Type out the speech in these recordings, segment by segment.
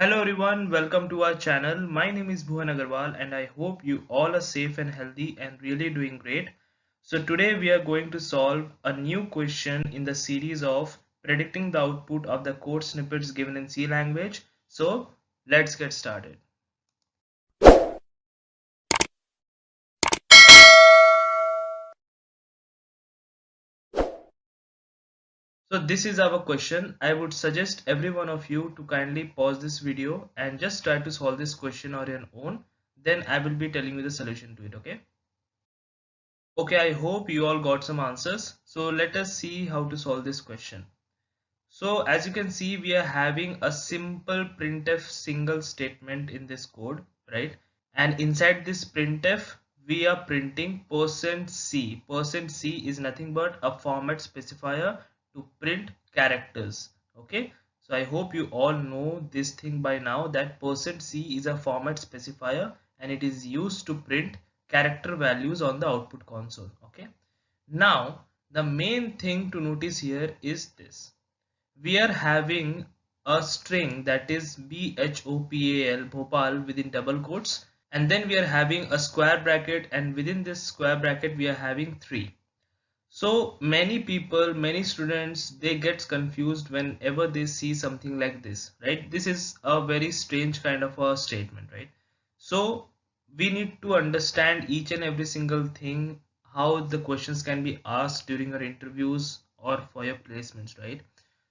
Hello everyone, welcome to our channel. My name is Bhuvan Agarwal and I hope you all are safe and healthy and really doing great. So today we are going to solve a new question in the series of predicting the output of the code snippets given in C language. So let's get started. So this is our question. I would suggest every one of you to kindly pause this video and just try to solve this question on your own. Then I will be telling you the solution to it, okay? Okay, I hope you all got some answers. So let us see how to solve this question. So as you can see, we are having a simple printf single statement in this code, right? And inside this printf, we are printing %c. %c is nothing but a format specifier to print characters. Okay. So I hope you all know this thing by now that %c is a format specifier and it is used to print character values on the output console. Okay. Now the main thing to notice here is this. We are having a string that is BHOPAL Bhopal within double quotes, and then we are having a square bracket, and within this square bracket we are having 3. So many people, many students, they get confused whenever they see something like this, right? This is a very strange kind of a statement, right? So we need to understand each and every single thing, how the questions can be asked during our interviews or for your placements, right?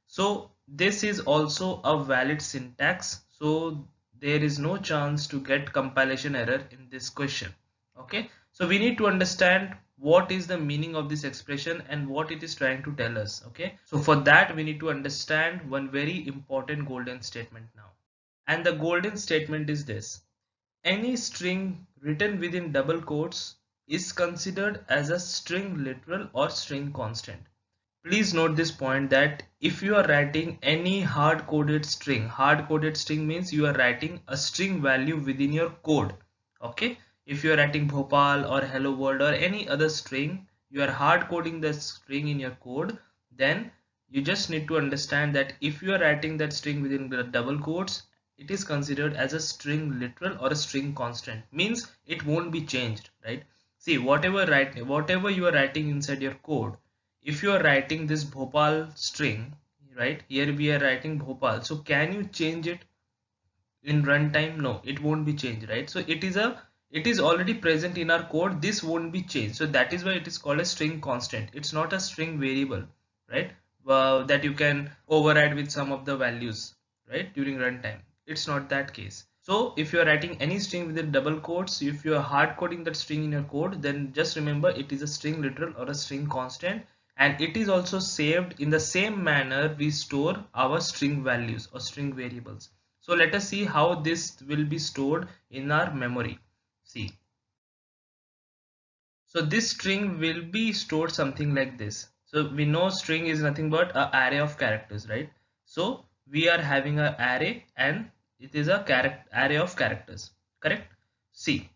So this is also a valid syntax, so there is no chance to get compilation error in this question. Okay, so we need to understand what is the meaning of this expression and what it is trying to tell us. Okay, so for that we need to understand one very important golden statement now, and the golden statement is this: any string written within double quotes is considered as a string literal or string constant. Please note this point that if you are writing any hard coded string means you are writing a string value within your code. Okay, if you are writing Bhopal or hello world or any other string, you are hard coding the string in your code. Then you just need to understand that if you are writing that string within the double quotes, it is considered as a string literal or a string constant, means it won't be changed, right? See, whatever you are writing inside your code, if you are writing this Bhopal string, right, here we are writing Bhopal, so can you change it in runtime? No, it won't be changed, right? So it is already present in our code, this won't be changed, so that is why it is called a string constant. It's not a string variable, right? That you can override with some of the values, right, during runtime. It's not that case. So if you are writing any string within double quotes, if you are hard coding that string in your code, then just remember it is a string literal or a string constant, and it is also saved in the same manner we store our string values or string variables. So let us see how this will be stored in our memory. See, so this string will be stored something like this. So we know string is nothing but an array of characters, right? So we are having an array and it is a array of characters, correct? See,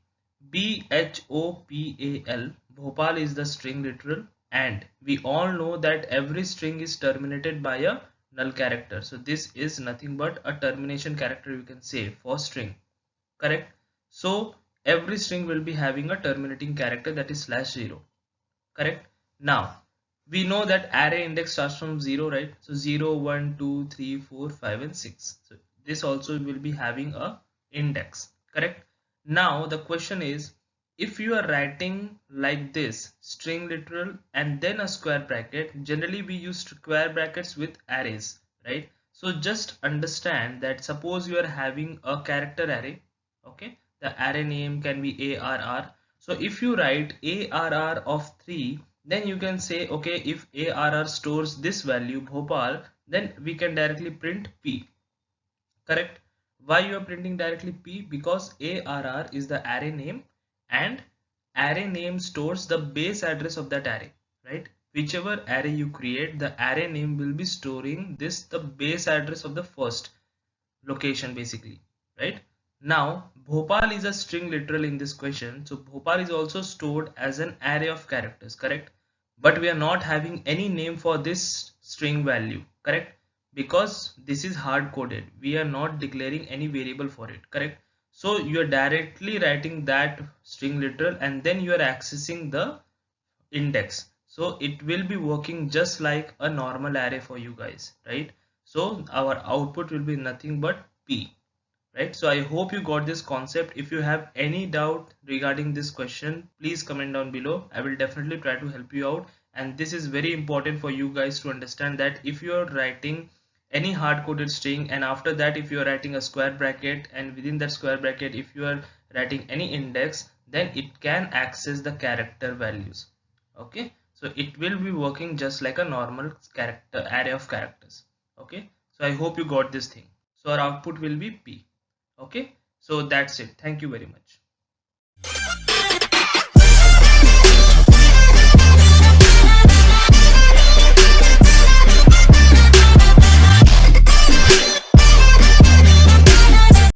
BHOPAL, Bhopal is the string literal, and we all know that every string is terminated by a null character. So this is nothing but a termination character, you can say, for string, correct? So every string will be having a terminating character, that is /0, correct? Now we know that array index starts from 0, right? So 0, 1, 2, 3, 4, 5 and 6. So this also will be having a index, correct? Now the question is, if you are writing like this, string literal and then a square bracket, generally we use square brackets with arrays, right? So just understand that suppose you are having a character array, okay, the array name can be ARR. So if you write ARR of 3, then you can say, okay, if ARR stores this value Bhopal, then we can directly print P, correct? Why you are printing directly P? Because ARR is the array name, and array name stores the base address of that array, right? Whichever array you create, the array name will be storing this, the base address of the first location basically, right? Now Bhopal is a string literal in this question, so Bhopal is also stored as an array of characters, correct? But we are not having any name for this string value, correct? because this is hard coded, we are not declaring any variable for it, correct? So you are directly writing that string literal and then you are accessing the index, so it will be working just like a normal array for you guys, right? So our output will be nothing but p, right? So I hope you got this concept. If you have any doubt regarding this question, please comment down below. I will definitely try to help you out. And this is very important for you guys to understand that if you are writing any hard coded string and after that if you are writing a square bracket and within that square bracket if you are writing any index, then it can access the character values. Okay, so it will be working just like a normal character array of characters. Okay, so I hope you got this thing. So our output will be p. Okay, so that's it. Thank you very much.